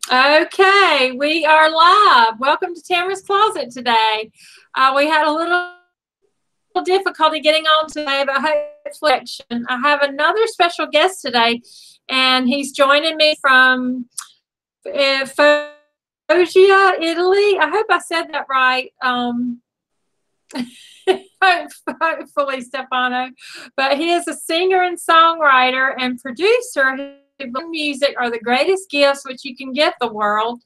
Okay, we are live. Welcome to Tamarah's Closet today. We had a little difficulty getting on today, but hopefully, I have another special guest today, and he's joining me from Foggia, Italy. I hope I said that right. Hopefully, Stefano. But he is a singer and songwriter and producer. Music are the greatest gifts which you can give the world.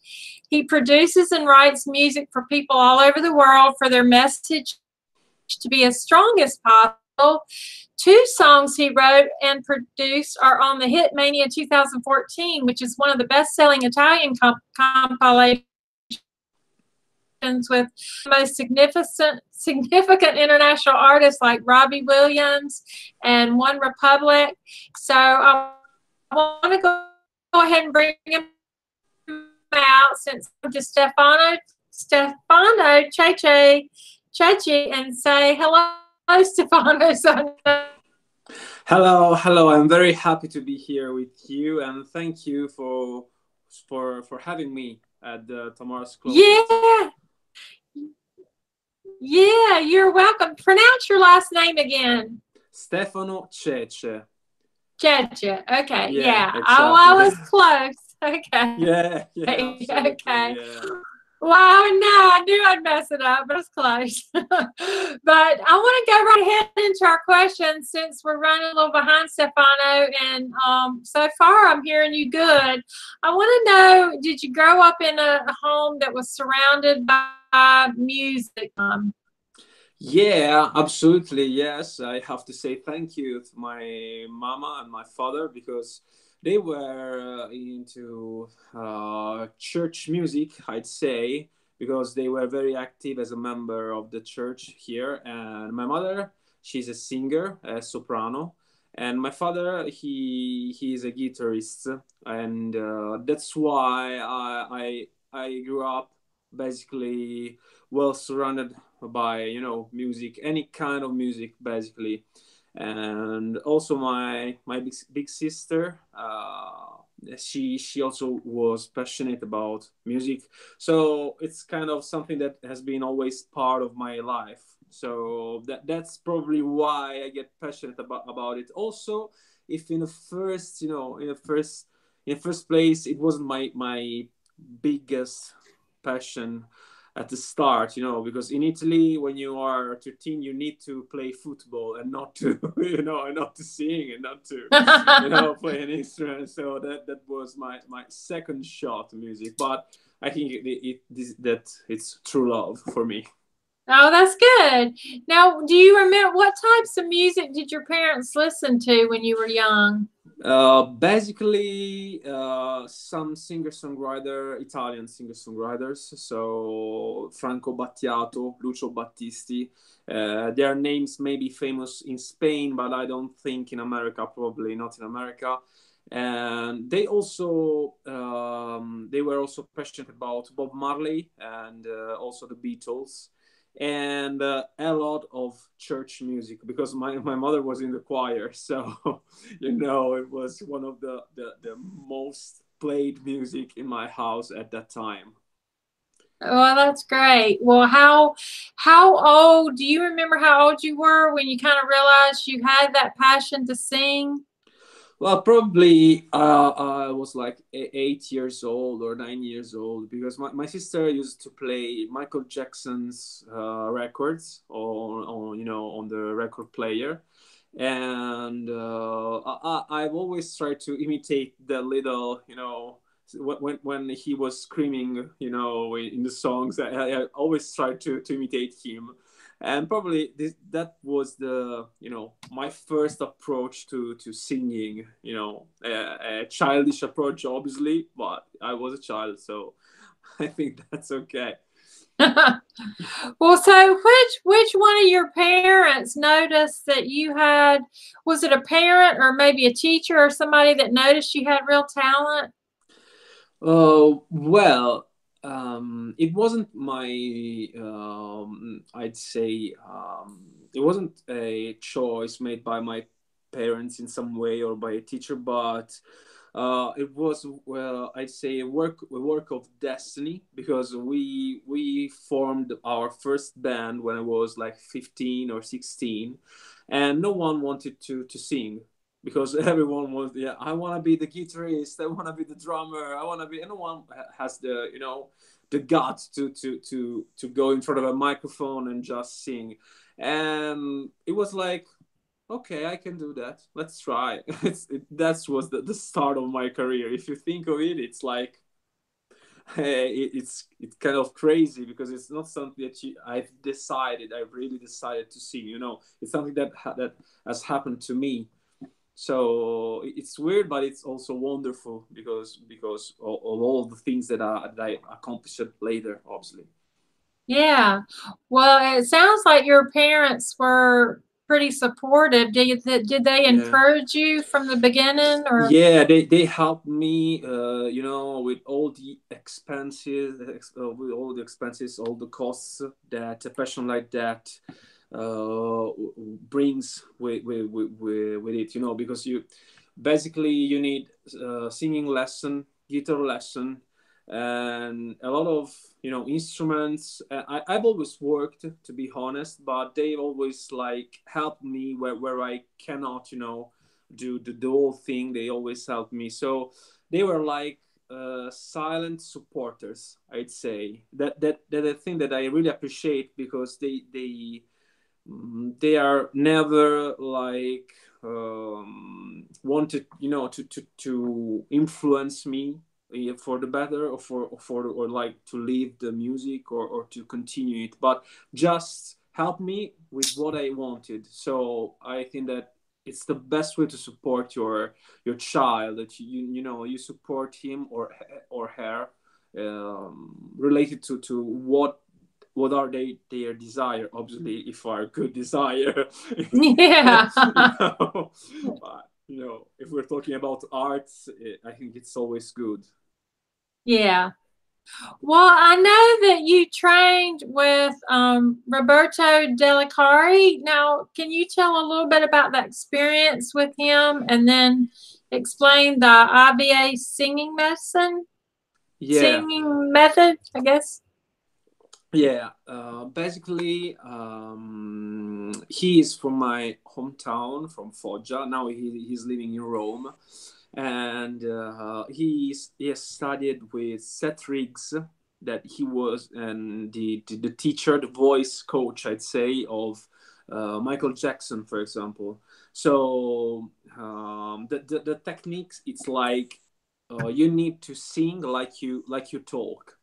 He produces and writes music for people all over the world for their message to be as strong as possible. Two songs he wrote and produced are on the Hit Mania 2014, which is one of the best-selling Italian compilations with most significant international artists like Robbie Williams and One Republic. So I want to go ahead and bring him out since I'm to Stefano Cece and say hello, Stefano. Hello. I'm very happy to be here with you, and thank you for having me at the Tamarah's Closet. Yeah, you're welcome. Pronounce your last name again. Stefano Cece. Cece. Okay. Yeah. Exactly. Oh, I was close. Okay. Yeah. Okay. Yeah. Wow, no, I knew I'd mess it up, but it's close. But I want to go right ahead into our questions since we're running a little behind, Stefano. And so far, I'm hearing you good. I want to know, did you grow up in a home that was surrounded by music? Yeah, absolutely. Yes, I have to say thank you to my mama and my father because they were into church music, I'd say, because they were very active as a member of the church here. And my mother, she's a singer, a soprano, and my father, he is a guitarist, and that's why I grew up basically well surrounded by music, any kind of music basically. And also my big sister, she also was passionate about music, so it's kind of something that has been always part of my life. So that's probably why I get passionate about it. Also, if in the first in the first place it wasn't my biggest passion at the start, because in Italy, when you are 13, you need to play football and not to, and not to sing and not to, play an instrument. So that was my second shot to music. But I think that it's true love for me. Oh, that's good. Now, do you remember what types of music did your parents listen to when you were young? Basically, some Italian singer-songwriters. So Franco Battiato, Lucio Battisti. Their names may be famous in Spain, but I don't think in America, probably not in America. And they were also passionate about Bob Marley and also the Beatles, and a lot of church music because my mother was in the choir, so it was one of the most played music in my house at that time. Well, that's great. Well, how old, do you remember how old you were when you kind of realized you had that passion to sing? Well, probably I was like 8 years old or 9 years old because my sister used to play Michael Jackson's records on the record player, and I've always tried to imitate the little when he was screaming in the songs. I always tried to imitate him, and probably that was the my first approach to singing, a childish approach obviously, but I was a child, so I think that's okay. Well, so which one of your parents noticed that you had, was it a parent or maybe a teacher or somebody that noticed you had real talent? Well, it wasn't my, I'd say, it wasn't a choice made by my parents in some way or by a teacher, but It was, well, I'd say a work of destiny, because we formed our first band when I was like 15 or 16, and no one wanted to sing, because everyone was, yeah, I want to be the guitarist, I want to be the drummer, I want to be. And no one has the, the guts to go in front of a microphone and just sing. And it was like, okay, I can do that. Let's try. That was the start of my career. If you think of it, it's like, it's kind of crazy, because it's not something that I've really decided to sing. It's something that has happened to me. So it's weird, but it's also wonderful, because of all the things that I accomplished later, obviously. Yeah. Well, it sounds like your parents were pretty supportive. Did they Yeah. encourage you from the beginning, or? Yeah, they helped me, with all the expenses, all the costs that a passion like that brings with it. Because you need singing lesson, guitar lesson, and a lot of instruments. I've always worked, to be honest, but they always like helped me where I cannot do the whole thing. They always helped me, so they were like silent supporters, I'd say. That a thing that I really appreciate, because they are never like wanted to influence me for the better, or like to leave the music, or to continue it, but just help me with what I wanted. So I think that it's the best way to support your child, that you support him or her, related to what are their desire, obviously, if are good desire. Yeah. But if we're talking about arts, I think it's always good. Yeah. Well, I know that you trained with Roberto Delli Carri. Now, can you tell a little bit about that experience with him, and then explain the IBA singing Yeah. method, I guess? Yeah, basically, he is from my hometown, from Foggia. Now he's living in Rome, and he has studied with Seth Riggs, that he was, and the teacher, the voice coach, I'd say, of Michael Jackson, for example. So the techniques, it's like, you need to sing like you talk.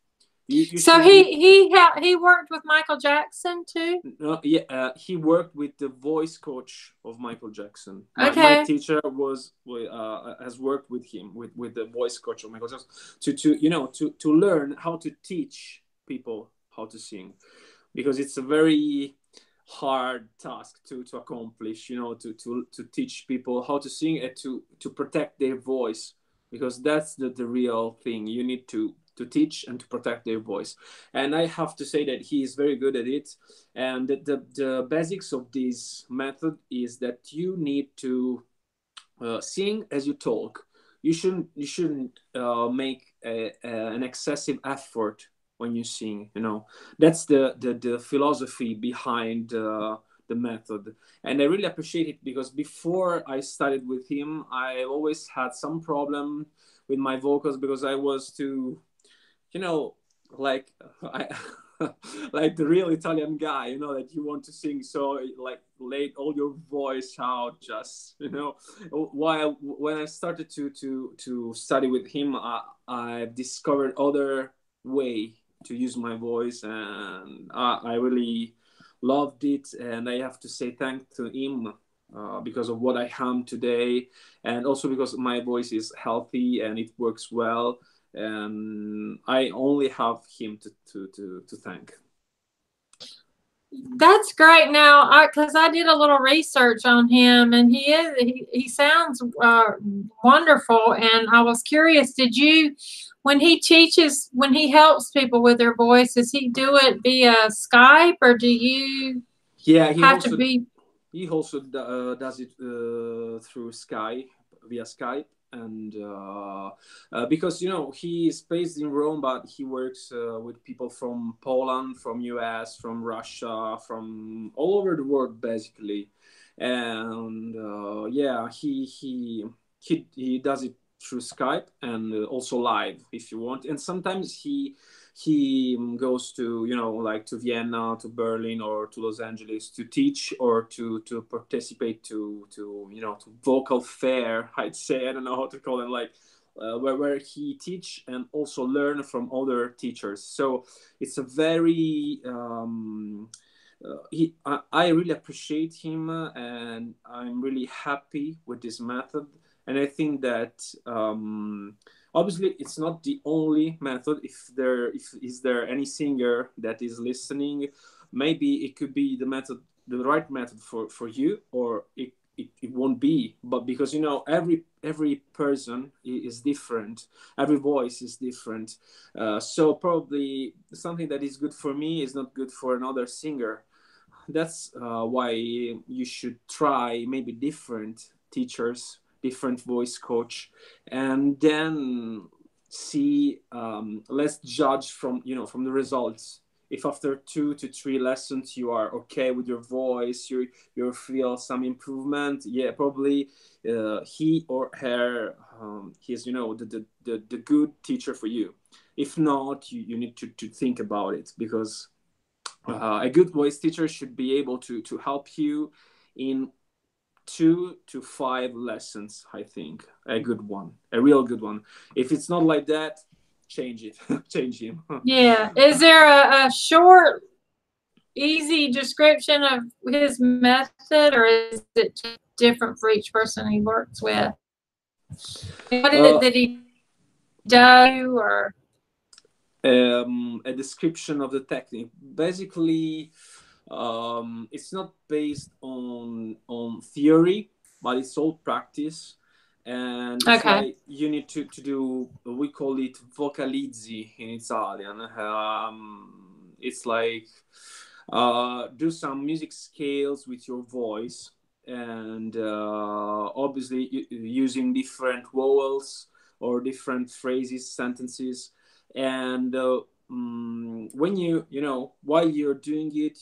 You So should he worked with Michael Jackson too? No, yeah, he worked with the voice coach of Michael Jackson. My Okay. teacher has worked with him, with the voice coach of Michael Jackson, to learn how to teach people how to sing, because it's a very hard task to accomplish. To teach people how to sing, and to protect their voice, because that's the real thing. You need to teach and to protect their voice. And I have to say that he is very good at it. And the basics of this method is that you need to sing as you talk. You shouldn't make an excessive effort when you sing. That's the philosophy behind the method. And I really appreciate it, because before I started with him, I always had some problem with my vocals, because I was too, like, I, like the real Italian guy, that you want to sing, so like lay all your voice out, just while when I started to study with him, I discovered other way to use my voice, and I really loved it. And I have to say thank to him, because of what I am today, and also because my voice is healthy and it works well, and I only have him to thank. That's great. Now, because I did a little research on him, and he sounds wonderful. And I was curious, when he helps people with their voice, does he do it via Skype, or do you Yeah, have to be? he also does it through Skype, via Skype. and because he is based in Rome, but he works with people from Poland, from US, from Russia, from all over the world basically. And yeah, he does it through Skype and also live if you want. And sometimes he goes to like to Vienna, to Berlin, or to Los Angeles to teach or to participate to vocal fair, I'd say. I don't know how to call it, like where he teach and also learn from other teachers. So it's a very I really appreciate him, and I'm really happy with this method. And I think that obviously it's not the only method. If is there any singer that is listening, maybe it could be the right method for you, or it won't be. But because every person is different, every voice is different, so probably something that is good for me is not good for another singer. That's why you should try maybe different teachers, different voice coach, and then see. Let's judge from from the results. If after 2 to 3 lessons you are okay with your voice, you feel some improvement, yeah, probably he or her he's the good teacher for you. If not, you need to think about it, because a good voice teacher should be able to help you in 2 to 5 lessons. I think a good one, a real good one. If it's not like that, change it. Change him. Yeah. Is there a short, easy description of his method, or is it just different for each person he works with? What is it that he does, or a description of the technique? Basically, it's not based on theory, but it's all practice. And it's like you need to do, we call it vocalizzi in Italian. It's like do some music scales with your voice, and obviously using different vowels or different phrases, sentences. And when while you're doing it,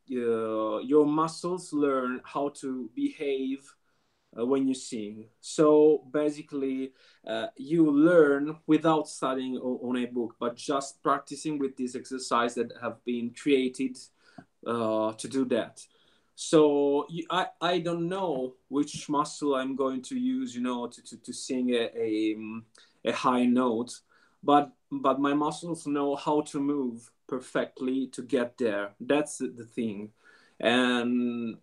your muscles learn how to behave when you sing. So basically, you learn without studying on a book, but just practicing with these exercises that have been created to do that. So I don't know which muscle I'm going to use, to sing a high note, but my muscles know how to move perfectly to get there. That's the thing. And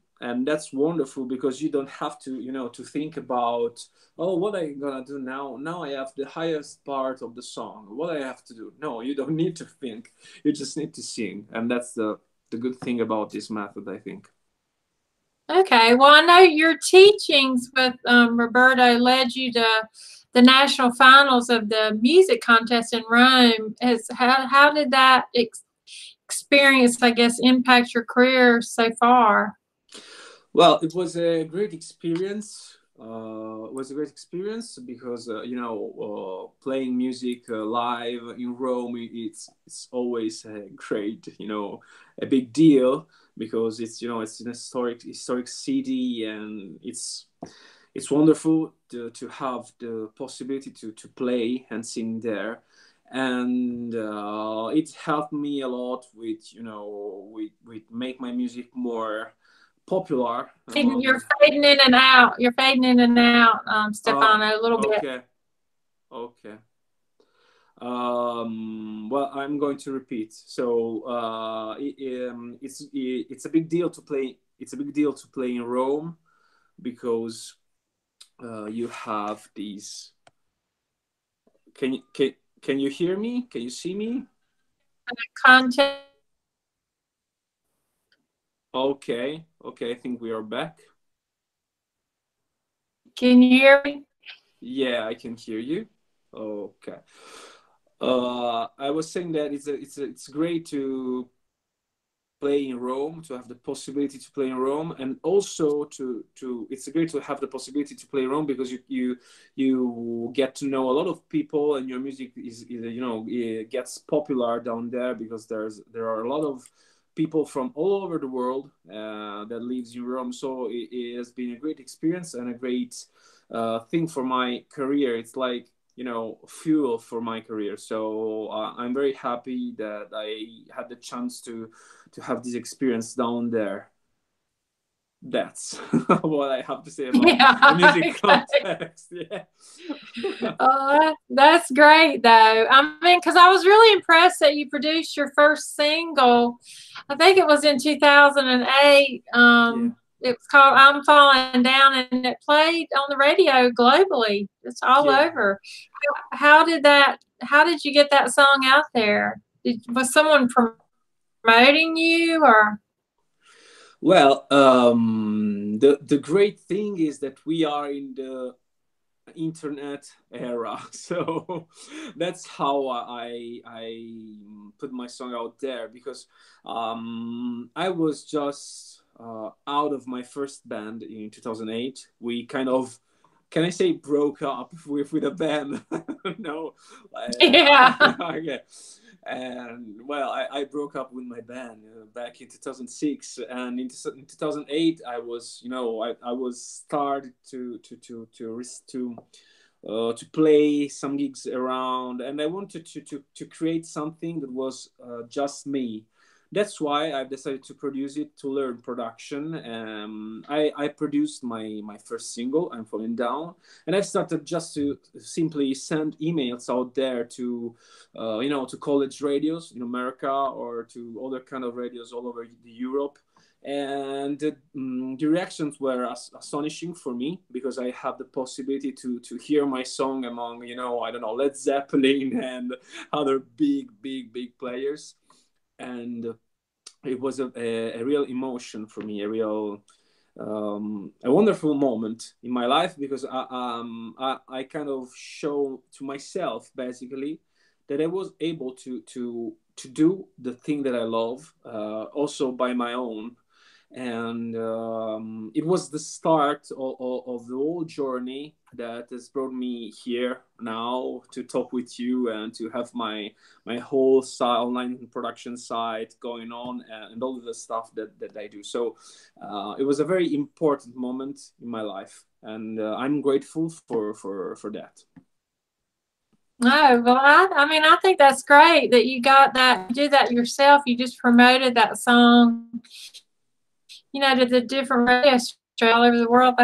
that's wonderful, because you don't have to to think about, oh, what am I gonna do now I have the highest part of the song, what I have to do. No, you don't need to think, you just need to sing. And that's the good thing about this method, I think. Okay, well, I know your teachings with Roberto led you to the national finals of the music contest in Rome. How did that experience, I guess, impact your career so far? Well, it was a great experience. Because playing music live in Rome, it's always a great, a big deal, because it's an historic city, and it's wonderful to have the possibility to play and sing there. And it helped me a lot with with make my music more popular. You're fading in and out. You're fading in and out, Stefano, a little bit. Okay. Well, I'm going to repeat. So it's a big deal to play. It's a big deal to play in Rome, because you have these. Can you hear me? Can you see me? Content. Okay. I think we are back. Can you hear me? Yeah, I can hear you. Okay. I was saying that it's great to play in Rome, to have the possibility to play in Rome, and also to it's great to have the possibility to play in Rome because you get to know a lot of people, and your music is it gets popular down there because there are a lot of people from all over the world that lives in Rome. So it has been a great experience and a great thing for my career. It's like, fuel for my career. So I'm very happy that I had the chance to have this experience down there. That's what I have to say about the music context. Yeah. That's great, though. I mean, because I was really impressed that you produced your first single. I think it was in 2008. It was called "I'm Falling Down," and it played on the radio globally. It's all over. How did you get that song out there? Was someone promoting you, or? Well, the great thing is that we are in the internet era, so that's how I put my song out there, because I was just out of my first band in 2008. We kind of, can I say, broke up with a band? No. Yeah. Okay. And well, I broke up with my band back in 2006, and in 2008 I was, I was started to play some gigs around, and I wanted to create something that was just me. That's why I've decided to produce it, to learn production. I produced my first single, "I'm Falling Down," and I started just to simply send emails out there to, to college radios in America or to other kind of radios all over Europe. And the reactions were astonishing for me, because I have the possibility to hear my song among, I don't know, Led Zeppelin and other big players. And it was a real emotion for me, a wonderful moment in my life, because I kind of show to myself, basically, that I was able to do the thing that I love, also by my own. And it was the start of the whole journey that has brought me here now to talk with you and to have my whole online production site going on, and all of the stuff that I do. So it was a very important moment in my life, and I'm grateful for that. No, well, I mean, I think that's great that you got that, you did that yourself. You just promoted that song, to the different radio stations all over the world.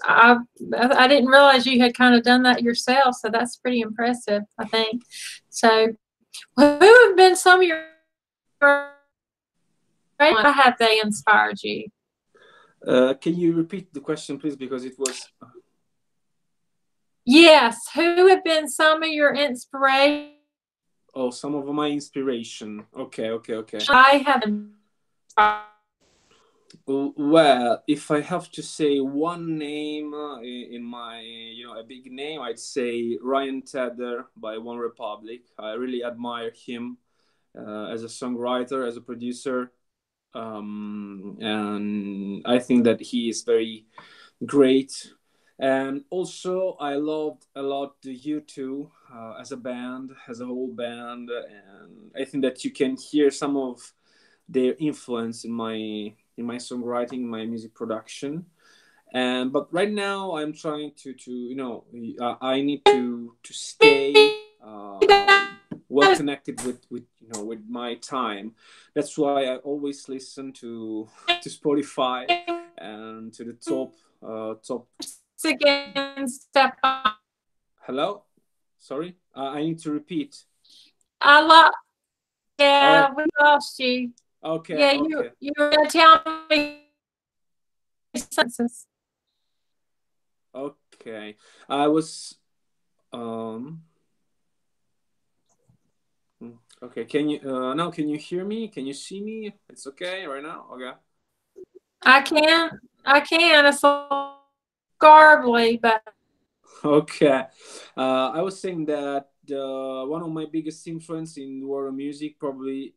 I didn't realize you had kind of done that yourself, so that's pretty impressive, I think. So, who have been some of your, how have they inspired you? Can you repeat the question, please, because it was... Yes, who have been some of your inspiration? Oh, some of my inspiration. Okay. I haven't. Well, if I have to say one name in my, a big name, I'd say Ryan Tedder by One Republic. I really admire him as a songwriter, as a producer, and I think that he is very great. And also, I loved a lot the U2 as a band, as a whole band, and I think that you can hear some of their influence in my songwriting, my music production. But right now I'm trying to I need to stay well connected with my time. That's why I always listen to Spotify and to the top. Again, Stefano. Hello, sorry, I need to repeat. Yeah, we lost you. Okay. Yeah, okay. you were gonna tell me sentences. Okay, I was okay. Can you now? Can you hear me? Can you see me? It's okay right now. Okay. I can. It's garbly, but okay. I was saying that one of my biggest influence in the world of music probably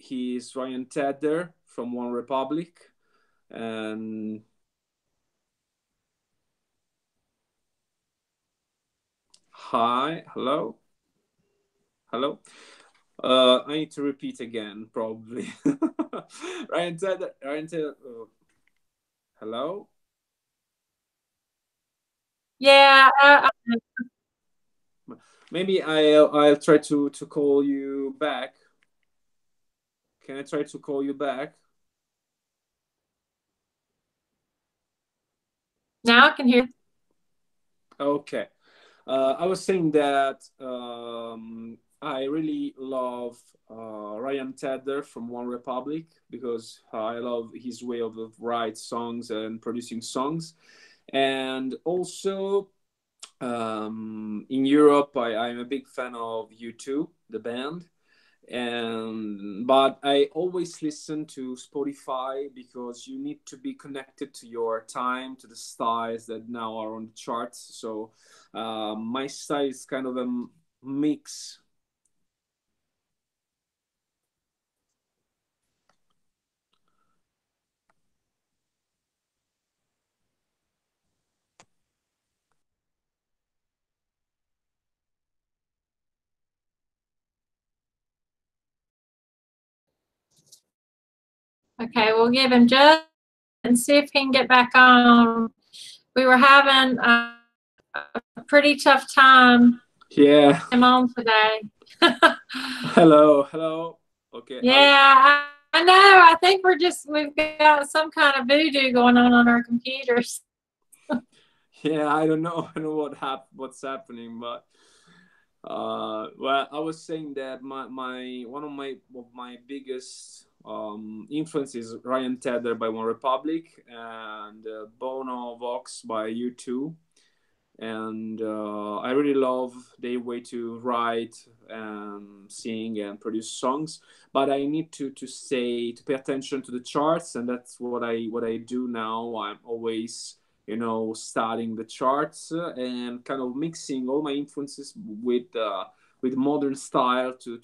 he's Ryan Tedder from One Republic, and hi, hello, hello. I need to repeat again, probably. Ryan Tedder, hello. Yeah. Maybe I'll try to call you back. Can I try to call you back? Now I can hear. Okay. I was saying that I really love Ryan Tedder from One Republic because I love his way of write songs and producing songs. And also in Europe, I'm a big fan of U2, the band. But I always listen to Spotify because you need to be connected to your time, to the styles that now are on the charts. So my style is kind of a mix. Okay, we'll give him just and see if he can get back on. We were having a pretty tough time. Yeah. Him on today. Hello. Okay. Yeah, I know. I think we've got some kind of voodoo going on our computers. Yeah, I don't know. I don't know what's happening, but well, I was saying that one of my biggest influences Ryan Tedder by One Republic and Bono Vox by U2, and I really love their way to write and sing and produce songs. But I need to pay attention to the charts, and that's what I do now. I'm always studying the charts and kind of mixing all my influences with modern style to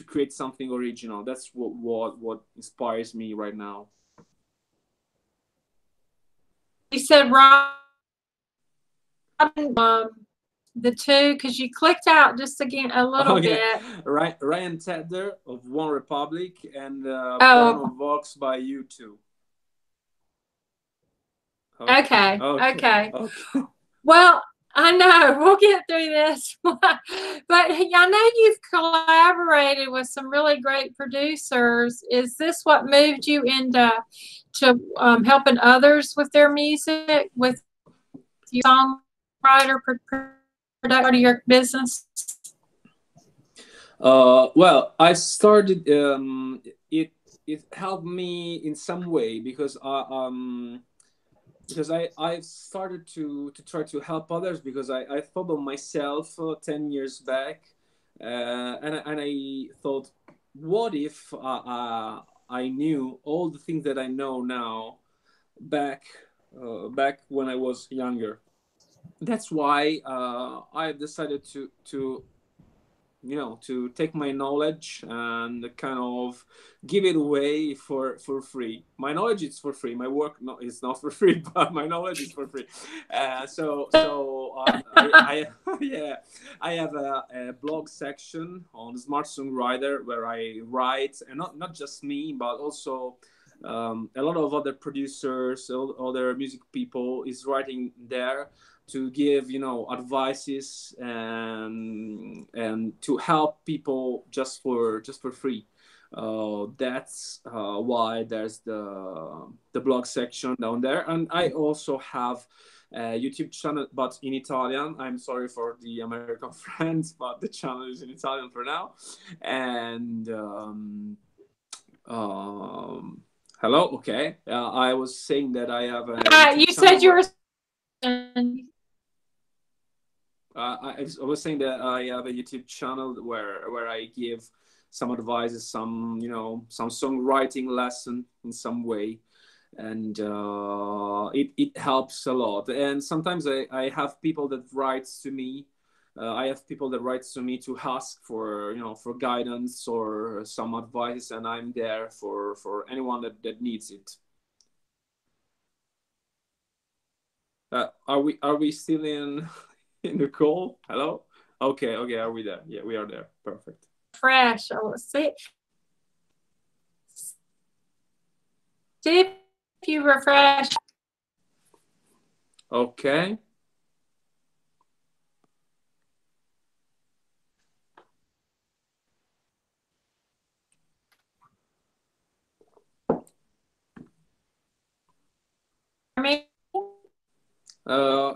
create something original. That's what inspires me right now. You said the two, because you clicked out just again a little bit. Ryan Tedder of One Republic and Bono Vox by U2. Okay. Well, I know we'll get through this, but I know you've collaborated with some really great producers. Is this what moved you into helping others with their music, with your songwriter part of your business? Well, I started. It helped me in some way because I started to try to help others because I thought of myself 10 years back, and I thought, what if I knew all the things that I know now back when I was younger. That's why I decided to take my knowledge and kind of give it away for free. My knowledge is for free. My work is not for free, but my knowledge is for free. I have a blog section on Smart Songwriter where I write, and not just me, but also a lot of other producers, other music people is writing there to give advices and to help people just for free. That's why there's the blog section down there, and I also have a YouTube channel, but in Italian. I'm sorry for the American friends, but the channel is in Italian for now. And hello. Okay, I was saying that I have a you said you were. I was saying that I have a YouTube channel where I give some advices, some songwriting lesson in some way, and it helps a lot. And sometimes I have people that writes to me I have people that write to me to ask for, for guidance or some advice, and I'm there for anyone that needs it. Are we still in the call? Hello? Okay, are we there? Yeah, we are there. Perfect. Fresh. Oh, see if you refresh. Okay.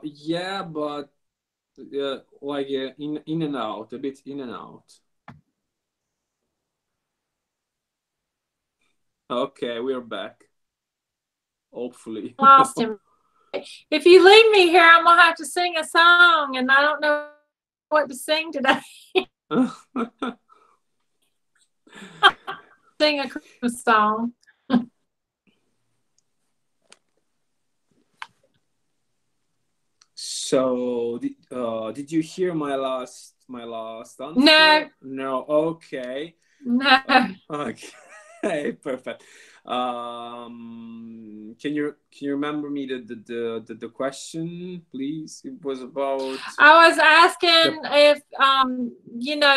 Yeah, but like in and out, a bit in and out. Okay, we're back. Hopefully. Lost him. If you leave me here, I'm gonna have to sing a song, and I don't know what to sing today. Sing a Christmas song. So, did you hear my last answer? No. No. Okay. No. Okay. Perfect. Can you remember me the question, please? It was about. I was asking if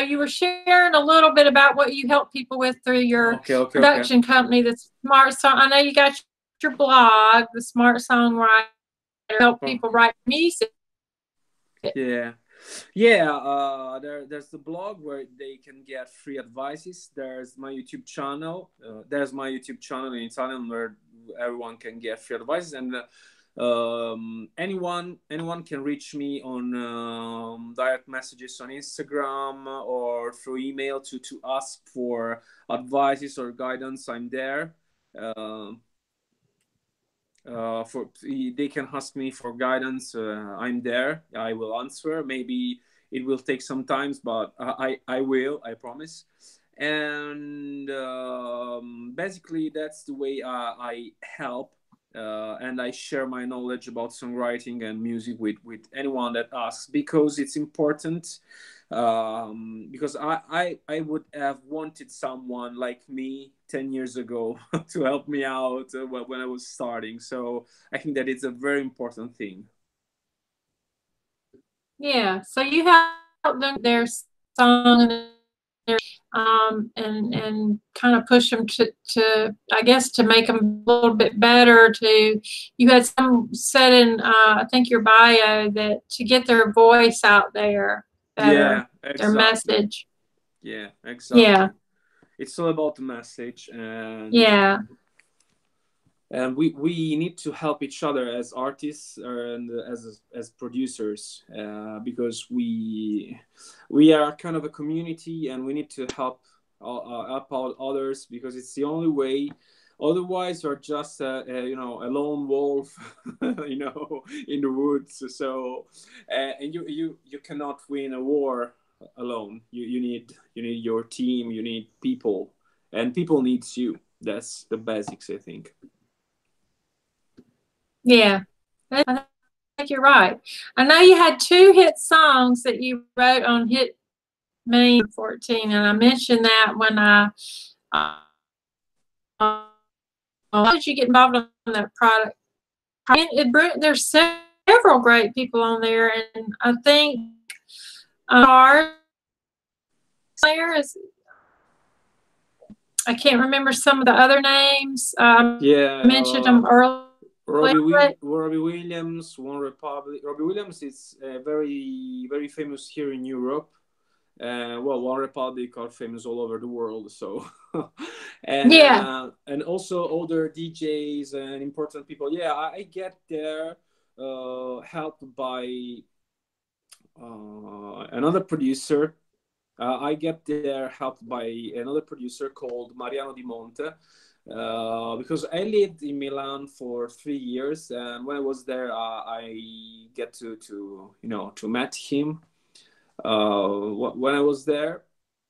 you were sharing a little bit about what you help people with through your production company, the Smart Song. I know you got your blog, the Smart Songwriter, help people write music. Yeah. There's the blog where they can get free advices. There's my YouTube channel. In Italian where everyone can get free advices, and anyone can reach me on direct messages on Instagram or through email to ask for advices or guidance. I'm there. They can ask me for guidance. I'm there. I will answer. Maybe it will take some time, but I will. I promise. And basically, that's the way I help and I share my knowledge about songwriting and music with anyone that asks, because it's important. Because I would have wanted someone like me 10 years ago to help me out when I was starting. So I think that it's a very important thing. Yeah. So you help them their song and kind of push them to I guess to make them a little bit better. You had some said in I think your bio that to get their voice out there better, yeah, exactly. Their message. Yeah, exactly. Yeah. It's all about the message, and and we need to help each other as artists and as producers, because we are kind of a community, and we need to help out others, because it's the only way. Otherwise, you're just a lone wolf, in the woods. So, and you cannot win a war alone. You need your team. You need people, and people needs you. That's the basics, I think. Yeah, I think you're right. I know you had 2 hit songs that you wrote on Hit Me 14, and I mentioned that when how did you get involved in that product? There's several great people on there, and I think I can't remember some of the other names. I mentioned them earlier. Robbie Williams, One Republic. Robbie Williams is very, very famous here in Europe. One Republic are famous all over the world. So, and also other DJs and important people. Yeah, I get there helped by another producer. I get there helped by another producer called Mariano Di Monte. Because I lived in Milan for 3 years, and when I was there, I get to meet him. When I was there,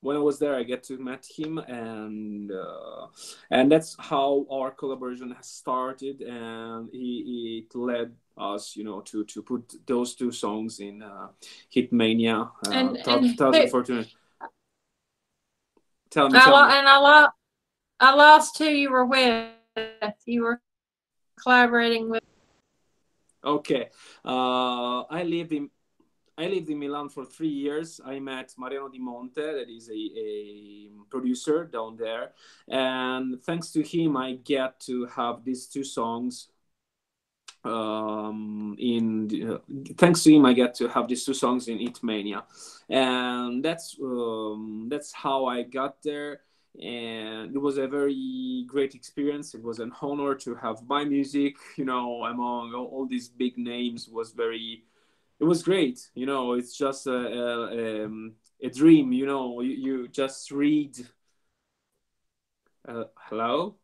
when I was there, I get to meet him, and that's how our collaboration has started. And he led us, you know, to put those two songs in Hitmania And 2014. Tell me. I lost who you were with. You were collaborating with. Okay, I lived in Milan for 3 years. I met Mariano Di Monte, that is a producer down there, and thanks to him, I get to have these two songs. Thanks to him, I get to have these two songs in Hitmania, and that's how I got there. And it was a very great experience. It was an honor to have my music, you know, among all these big names. It was great, you know. It's just a dream, you know. You just read. Hello.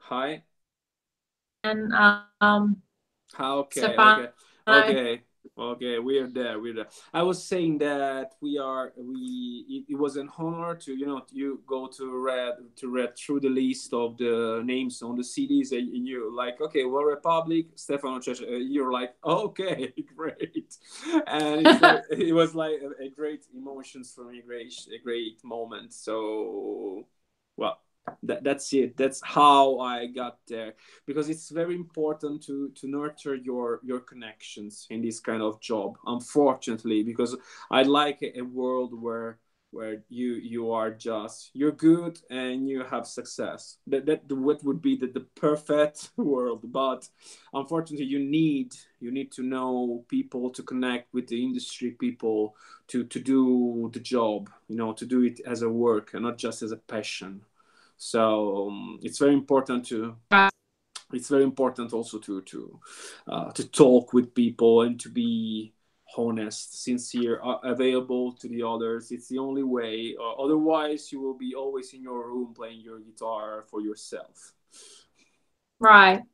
Hi. And Okay, Stefano. okay. We're there. I was saying that it was an honor to, you know, you go to read through the list of the names on the CDs, and you're like, okay, One Republic, Stefano Cece. You're like, okay, great. And it was like a great emotions for me, a great moment. So, well, that's it. That's how I got there, because it's very important to nurture your connections in this kind of job, unfortunately, because I like a world where you are just, you're good and you have success. That what would be the perfect world. But unfortunately, you need to know people, to connect with the industry people, to do the job, you know, to do it as a work and not just as a passion. So it's very important also to talk with people and to be honest, sincere, available to the others. It's the only way. Otherwise, you will be always in your room playing your guitar for yourself. Right.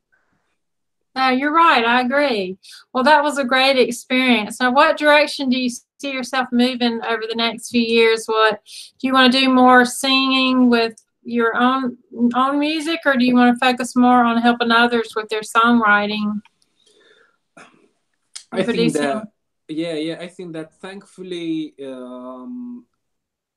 No, you're right. I agree. Well, that was a great experience. Now, what direction do you see yourself moving over the next few years? What do you want to do? More singing with your own music, or do you want to focus more on helping others with their songwriting? I think that I think that thankfully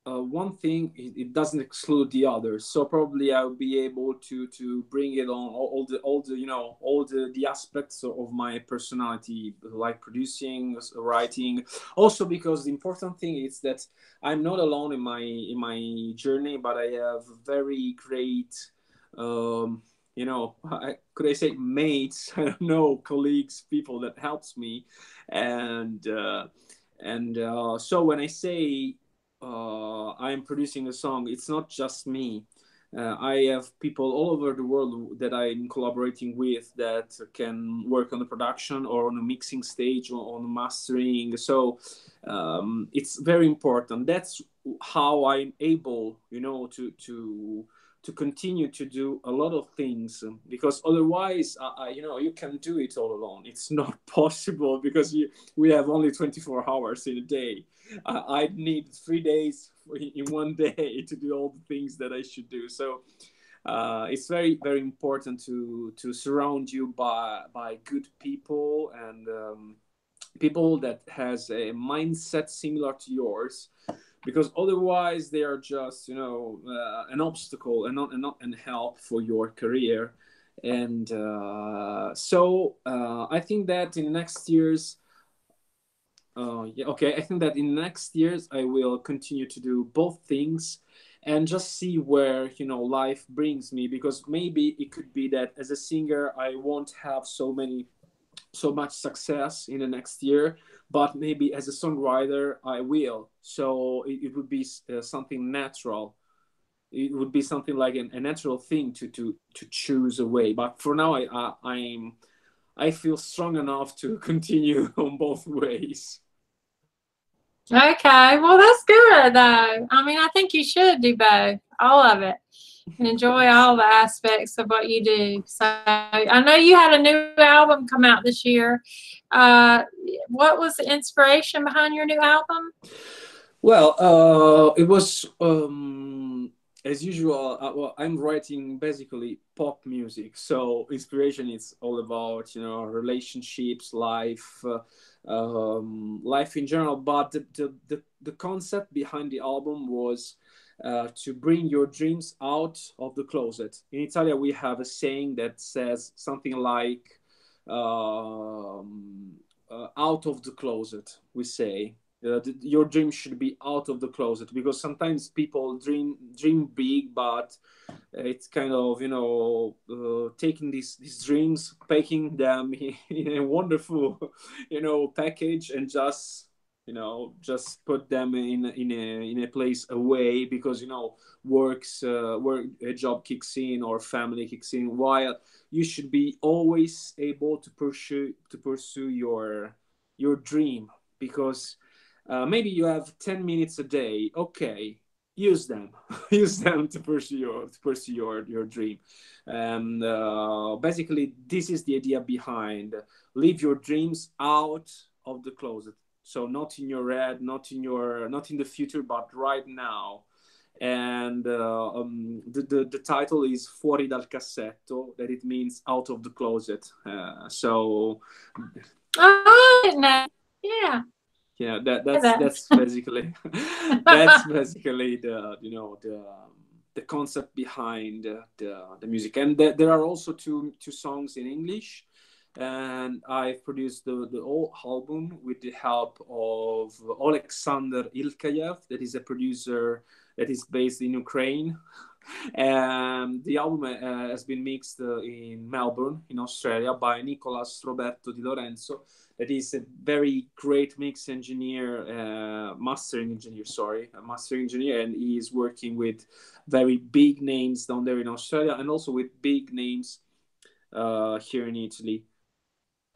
one thing, it doesn't exclude the others. So probably I'll be able to bring it on all the you know, all the aspects of my personality, like producing, writing. Also, because the important thing is that I'm not alone in my journey, but I have very great you know, could I say mates? I don't know, colleagues, people that helps me, and so when I say I'm producing a song, it's not just me. I have people all over the world that I'm collaborating with that can work on the production or on the mixing stage or on the mastering. So it's very important. That's how I'm able, you know, to continue to do a lot of things, because otherwise, you know, you can do it all alone. It's not possible, because we have only 24 hours in a day. I need 3 days in one day to do all the things that I should do. So it's very, very important to surround you by good people, and people that has a mindset similar to yours, because otherwise they are just, you know, an obstacle and not an help for your career. And so I think that in the next years, I think that in the next years I will continue to do both things and just see where, you know, life brings me, because maybe it could be that as a singer I won't have so much success in the next year, but maybe as a songwriter I will. So it would be something natural. It would be something like a natural thing to choose a way. But for now, I feel strong enough to continue on both ways. Okay, well, that's good though. I mean, I think you should do both, all of it. and enjoy all the aspects of what you do. So I know you had a new album come out this year. What was the inspiration behind your new album? Well, it was as usual. Well, I'm writing basically pop music, so inspiration is all about relationships, life in general. But the concept behind the album was to bring your dreams out of the closet. In Italia, we have a saying that says something like "out of the closet." We say your dream should be out of the closet, because sometimes people dream big, but it's kind of taking these dreams, packing them in a wonderful package, and just put them in a place away, because work a job kicks in or family kicks in, while you should be always able to pursue your dream, because maybe you have 10 minutes a day. Okay, use them. Use them to pursue your dream. And basically, this is the idea behind leave your dreams out of the closet. So not in your head, not in the future, but right now. And the title is Fuori dal cassetto, that it means out of the closet. So Yeah. Yeah, that's basically that's basically the concept behind the music. And there are also two songs in English, and I've produced the whole album with the help of Alexander Ilkayev, that is a producer that is based in Ukraine. And the album has been mixed in Melbourne, in Australia, by Nicolas Roberto Di Lorenzo, that is a very great mix engineer, mastering engineer, and he is working with very big names down there in Australia, and also with big names here in Italy.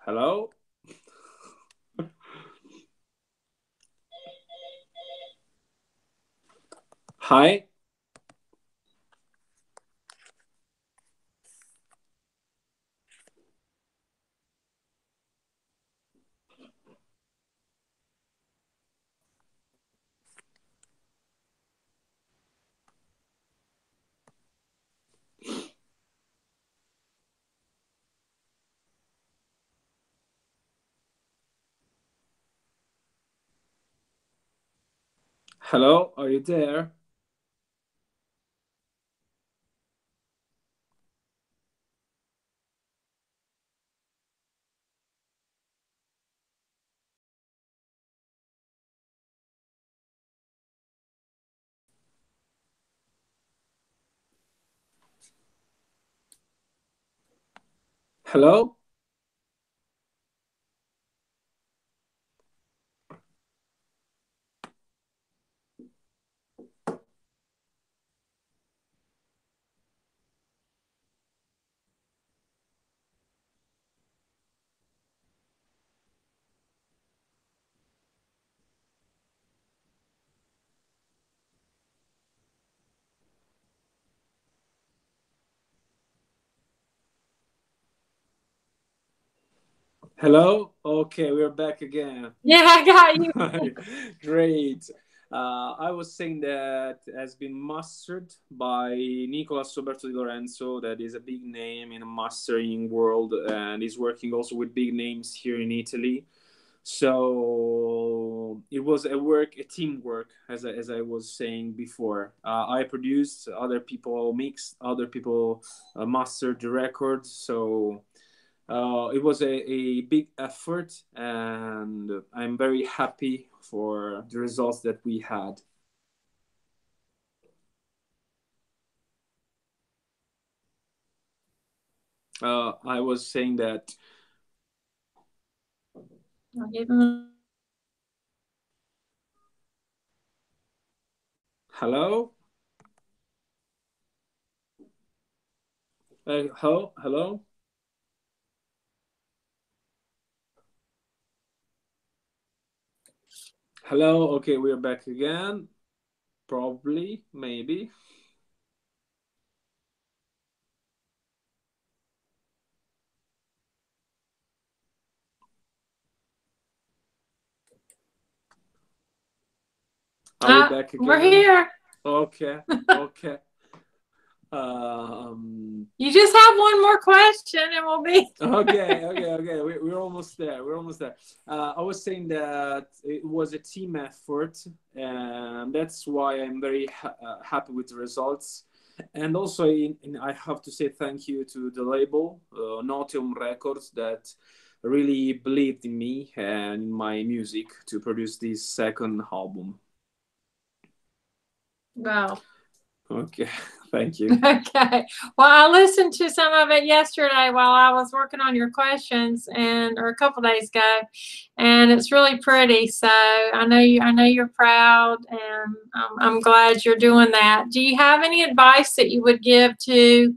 Hello? Hi? Hello? Are you there? Hello? Hello? Okay, we're back again. Yeah, I got you. Great. I was saying that has been mastered by Nicolas Roberto Di Lorenzo, that is a big name in the mastering world, and is working also with big names here in Italy. So it was a teamwork, as I was saying before. I produced, other people mixed, other people mastered the records. So it was a big effort, and I'm very happy for the results that we had. I was saying that. Hello? Hello? Hello? Okay, we're back again. Probably, maybe. Are we back again? We're here. Okay. Okay. You just have one more question and we'll be Okay. We're almost there. I was saying that it was a team effort, and that's why I'm very happy with the results. And also, I have to say thank you to the label, Notium Records, that really believed in me and in my music to produce this second album. Wow. Okay, thank you. Okay. Well, I listened to some of it yesterday while I was working on your questions, or a couple days ago, and it's really pretty. So I know you're proud, and I'm glad you're doing that. Do you have any advice that you would give to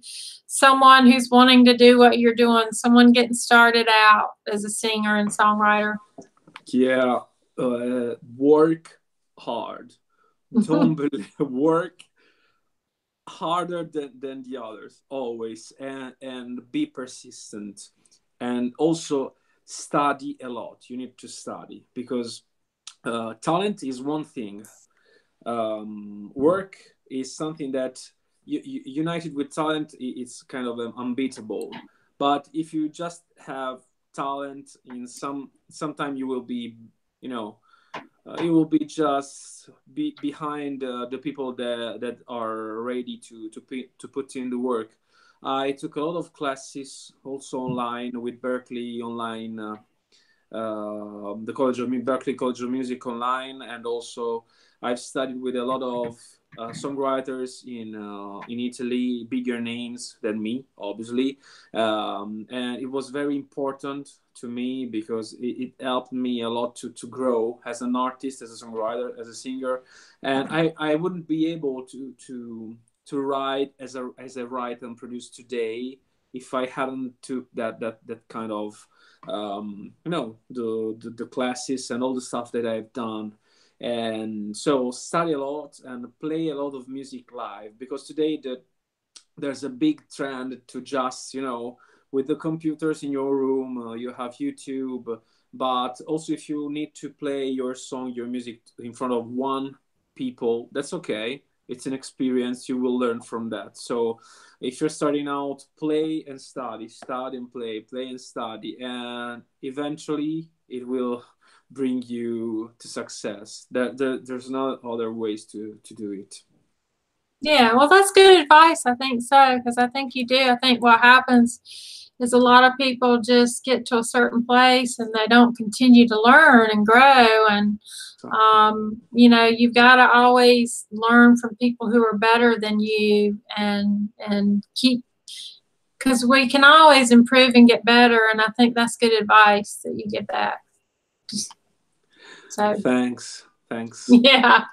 someone who's wanting to do what you're doing? Someone getting started out as a singer and songwriter? Yeah, work hard. Don't believe work harder than the others always, and be persistent, and also study a lot. You need to study because talent is one thing. Work is something that united with talent, it's kind of unbeatable. But if you just have talent, in sometime you will be, it will be just behind the people that are ready to put in the work. I took a lot of classes also online with Berkeley online, the Berkeley College of Music online, and also I've studied with a lot of songwriters in Italy, bigger names than me, obviously, and it was very important to me because it helped me a lot to grow as an artist, as a songwriter, as a singer, and I wouldn't be able to write as I write and produce today if I hadn't took that kind of the classes and all the stuff that I've done. And so study a lot and play a lot of music live, because today there's a big trend to just, with the computers in your room, you have YouTube, but also if you need to play your song, your music in front of one people, that's okay. It's an experience. You will learn from that. So if you're starting out, play and study and play and study, and eventually it will bring you to success. There's no other ways to do it. Yeah, well, that's good advice. I think so, because I think you do. I think what happens is a lot of people just get to a certain place and they don't continue to learn and grow. And, you've got to always learn from people who are better than you and keep, because we can always improve and get better. And I think that's good advice that you give that. So thanks. Yeah.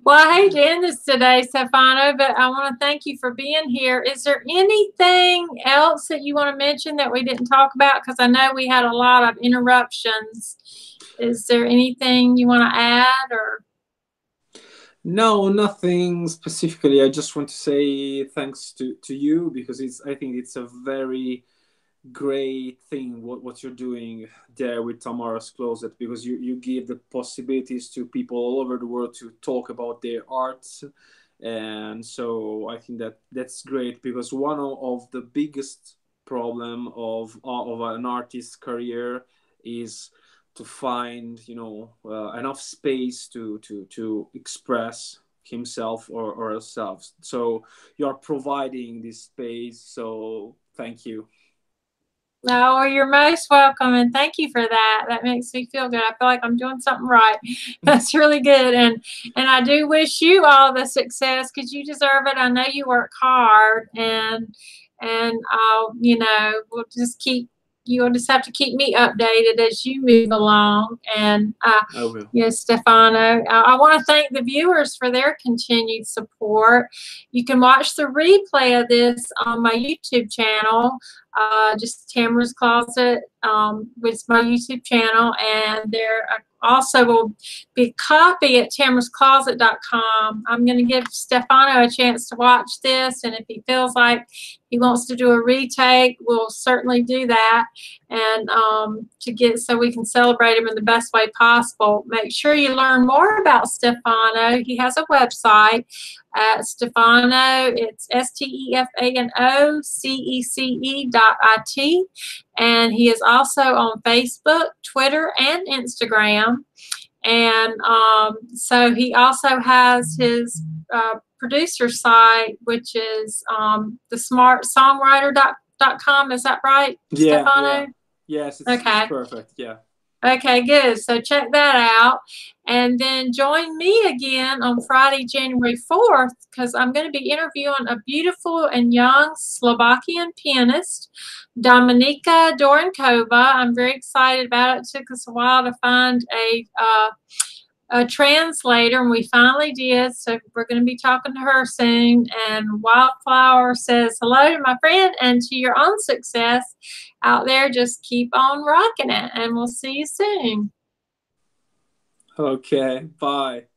Well, I hate to end this today, Stefano, but I want to thank you for being here. Is there anything else that you want to mention that we didn't talk about? Because I know we had a lot of interruptions. Is there anything you want to add, or? No, nothing specifically. I just want to say thanks to you, because I think it's a very great thing what you're doing there with Tamarah's Closet, because you give the possibilities to people all over the world to talk about their arts. And so I think that's great, because one of the biggest problem of an artist's career is to find enough space to express himself or herself. So you're providing this space, so thank you. No, you're most welcome, and thank you for that. That makes me feel good. I feel like I'm doing something right. That's really good, and I do wish you all the success, because you deserve it. I know you work hard, and I'll, we'll just you'll just have to keep me updated as you move along. And I will. Yes, Stefano. I want to thank the viewers for their continued support. You can watch the replay of this on my YouTube channel. just Tamarah's Closet, with my YouTube channel, and there also will be a copy at tamarahscloset.com. I'm going to give Stefano a chance to watch this, and if he feels like he wants to do a retake, we'll certainly do that, and so we can celebrate him in the best way possible. Make sure you learn more about Stefano. He has a website at Stefano. It's STEFANOCECE.IT, and he is also on Facebook, Twitter, and Instagram. And so he also has his producer site, which is the songwriter.com. Is that right, Stefano? Yeah. Yes, it's perfect. Yeah. Okay, good. So check that out. And then join me again on Friday, January 4th, because I'm going to be interviewing a beautiful and young Slovakian pianist, Dominika Dorenkova. I'm very excited about it. It took us a while to find a translator, and we finally did. So we're going to be talking to her soon. And Wildflower says hello to my friend, and to your own success out there. Just keep on rocking it, and we'll see you soon. Okay, bye.